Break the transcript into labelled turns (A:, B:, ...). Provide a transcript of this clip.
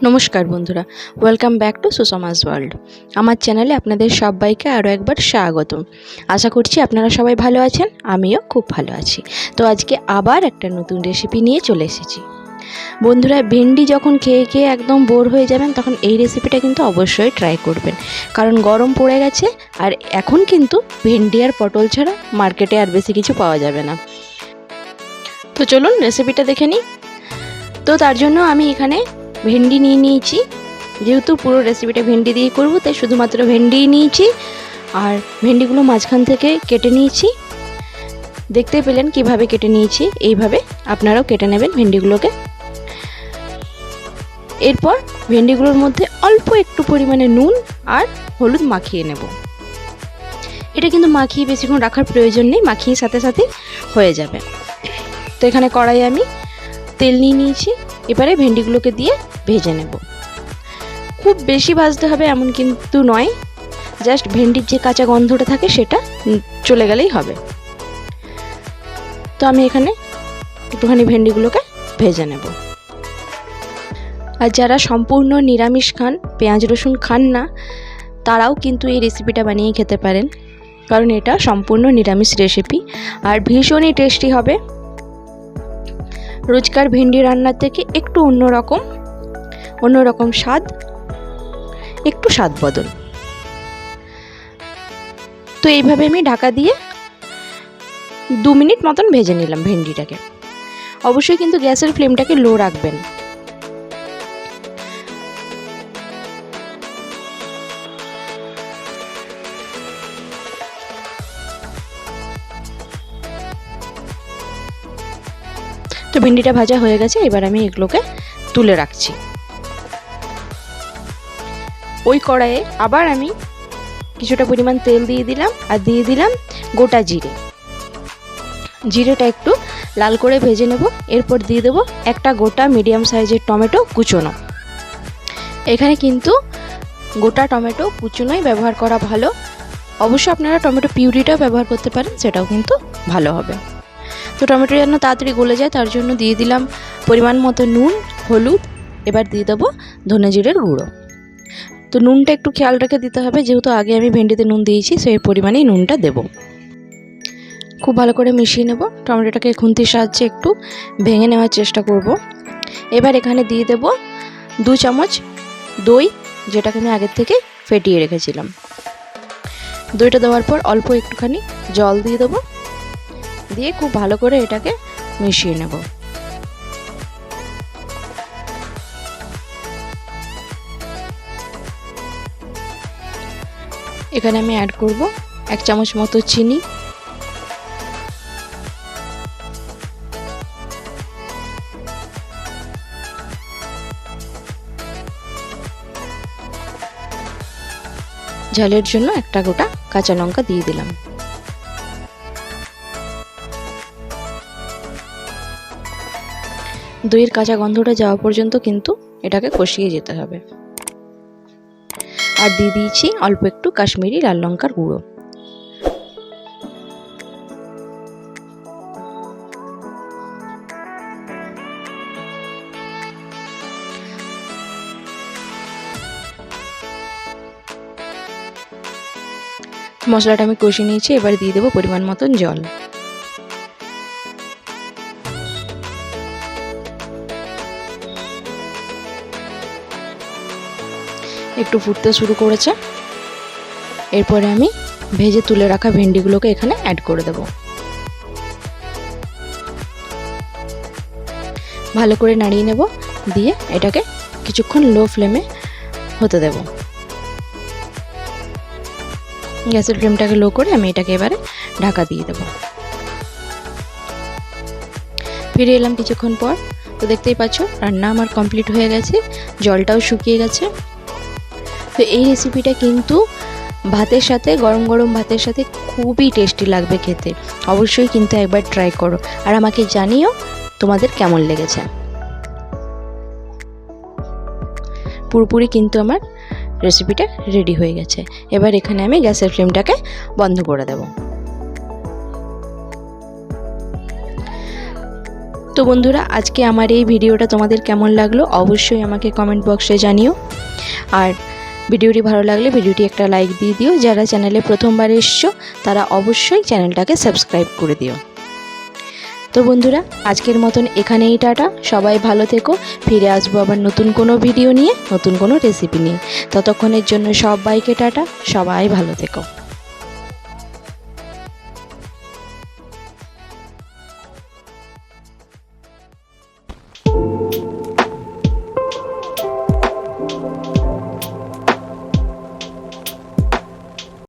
A: নমস্কার বন্ধুরা, welcome back to সুষমাস world. আমার চ্যানেলে আপনাদের সবাইকে আরও একবার স্বাগতম। আশা করছি আপনারা সবাই ভালো আছেন, আমিও খুব ভালো আছি। তো আজকে আবার একটা নতুন রেসিপি নিয়ে চলে এসেছি। বন্ধুরা, ভেন্ডি যখন খেয়ে খেয়ে একদম বোর হয়ে যাবেন তখন এই রেসিপিটা কিন্তু অবশ্যই ট্রাই করবেন, কারণ গরম পড়ে গেছে আর এখন কিন্তু ভেন্ডি আর পটল ছাড়া মার্কেটে আর বেশি কিছু পাওয়া যাবে না। তো চলুন রেসিপিটা দেখে নিই। তো তার জন্য আমি এখানে ভেন্ডি নিয়ে নিয়েছি। যেহেতু পুরো রেসিপিটা ভেন্ডি দিয়ে করব, তাই শুধুমাত্র ভেন্ডিই নিয়েছি। আর ভেন্ডিগুলো মাঝখান থেকে কেটে নিয়েছি। দেখতে পেলেন কিভাবে কেটে নিয়েছি, এইভাবে আপনারাও কেটে নেবেন ভেন্ডিগুলোকে। এরপর ভেন্ডিগুলোর মধ্যে অল্প একটু পরিমাণে নুন আর হলুদ মাখিয়ে নেব। এটা কিন্তু মাখিয়ে বেশিক্ষণ রাখার প্রয়োজন নেই, মাখিয়ে সাথে সাথে হয়ে যাবে। তো এখানে কড়াইয়ে আমি তেল নিয়ে নিয়েছি। এবারে ভেন্ডিগুলোকে দিয়ে ভেজে নেব। খুব বেশি ভাজতে হবে এমন কিন্তু নয়, জাস্ট ভেন্ডির যে কাঁচা গন্ধটা থাকে সেটা চলে গেলেই হবে। তো আমি এখানে একটুখানি ভেন্ডিগুলোকে ভেজে নেব। আর যারা সম্পূর্ণ নিরামিষ খান, পেঁয়াজ রসুন খান না, তারাও কিন্তু এই রেসিপিটা বানিয়ে খেতে পারেন, কারণ এটা সম্পূর্ণ নিরামিষ রেসিপি আর ভীষণই টেস্টি হবে। রোজকার ভেন্ডি রান্নার থেকে একটু অন্যরকম স্বাদ, একটু স্বাদ বদল। তো এইভাবে আমি ঢাকা দিয়ে 2 মিনিট মতন ভেজে নিলাম ভেন্ডিটাকে। অবশ্যই কিন্তু গ্যাসের ফ্লেমটাকে লো রাখবেন। তো ভেন্ডিটা ভাজা হয়ে গেছে, এবার আমি এগুলোকে তুলে রাখছি। ওই কড়াইয়ে আবার আমি কিছুটা পরিমাণ তেল দিয়ে দিলাম আর দিয়ে দিলাম গোটা জিরেটা একটু লাল করে ভেজে নেব। এরপর দিয়ে দেবো একটা গোটা মিডিয়াম সাইজের টমেটো কুচোনো। এখানে কিন্তু গোটা টমেটো কুচোনোই ব্যবহার করা ভালো। অবশ্য আপনারা টমেটো পিউরিটাও ব্যবহার করতে পারেন, সেটাও কিন্তু ভালো হবে। তো টমেটো যেন তাড়াতাড়ি গলে যায় তার জন্য দিয়ে দিলাম পরিমাণ মতো নুন, হলুদ। এবার দিয়ে দেবো ধনে জিরের গুঁড়ো। তো নুনটা একটু খেয়াল রেখে দিতে হবে, যেহেতু আগে আমি ভেন্ডিতে নুন দিয়েছি, সেই পরিমাণেই নুনটা দেব। খুব ভালো করে মিশিয়ে নেব। টমেটোটাকে খুন্তির সাহায্যে একটু ভেঙে নেওয়ার চেষ্টা করব। এবার এখানে দিয়ে দেব 2 চামচ দই, যেটাকে আমি আগের থেকে ফেটিয়ে রেখেছিলাম। দইটা দেওয়ার পর অল্প একটুখানি জল দিয়ে দেবো, দিয়ে খুব ভালো করে এটাকে মিশিয়ে নেব। এখানে আমি অ্যাড করব 1 চামচ মতো চিনি, ঝালের জন্য একটা গোটা কাঁচা লঙ্কা দিয়ে দিলাম। দইয়ের কাঁচা গন্ধটা যাওয়া পর্যন্ত কিন্তু এটাকে কষিয়ে যেতে হবে। আর দিয়ে দিয়েছি অল্প একটু কাশ্মীরি লাল লঙ্কার গুঁড়ো। মশলাটা আমি কষিয়ে নিয়েছি, এবার দিয়ে দেবো পরিমাণ মতন জল। একটু ফুটতে শুরু করেছে। এরপরে আমি ভেজে তুলে রাখা ভেন্ডিগুলোকে এখানে অ্যাড করে দেব। ভালো করে নাড়িয়ে নেব, দিয়ে এটাকে কিছুক্ষণ লো ফ্লেমে হতে দেব। গ্যাসের ফ্লেমটাকে লো করে আমি এটাকে এবারে ঢাকা দিয়ে দেব। ফিরে এলাম কিছুক্ষণ পর। তো দেখতেই পাচ্ছ রান্না আমার কমপ্লিট হয়ে গেছে, জলটাও শুকিয়ে গেছে। তো এই রেসিপিটা কিন্তু ভাতের সাথে, গরম গরম ভাতের সাথে খুবই টেস্টি লাগবে খেতে। অবশ্যই কিন্তু একবার ট্রাই করো আর আমাকে জানিও তোমাদের কেমন লেগেছে। পুরোপুরি কিন্তু আমার রেসিপিটা রেডি হয়ে গেছে। এবার এখানে আমি গ্যাসের ফ্লেমটাকে বন্ধ করে দেব। তো বন্ধুরা, আজকে আমার এই ভিডিওটা তোমাদের কেমন লাগলো অবশ্যই আমাকে কমেন্ট বক্সে জানিও। আর ভিডিওটি ভালো লাগলে ভিডিওটি একটা লাইক দিয়ে দিও। যারা চ্যানেলে প্রথমবার এসছো তারা অবশ্যই চ্যানেলটাকে সাবস্ক্রাইব করে দিও। তো বন্ধুরা, আজকের মতন এখানেই টাটা। সবাই ভালো থেকো। ফিরে আসবো আবার নতুন কোনো ভিডিও নিয়ে, নতুন কোনো রেসিপি নিয়ে। ততক্ষণের জন্য সবাইকে টাটা। সবাই ভালো থেকো।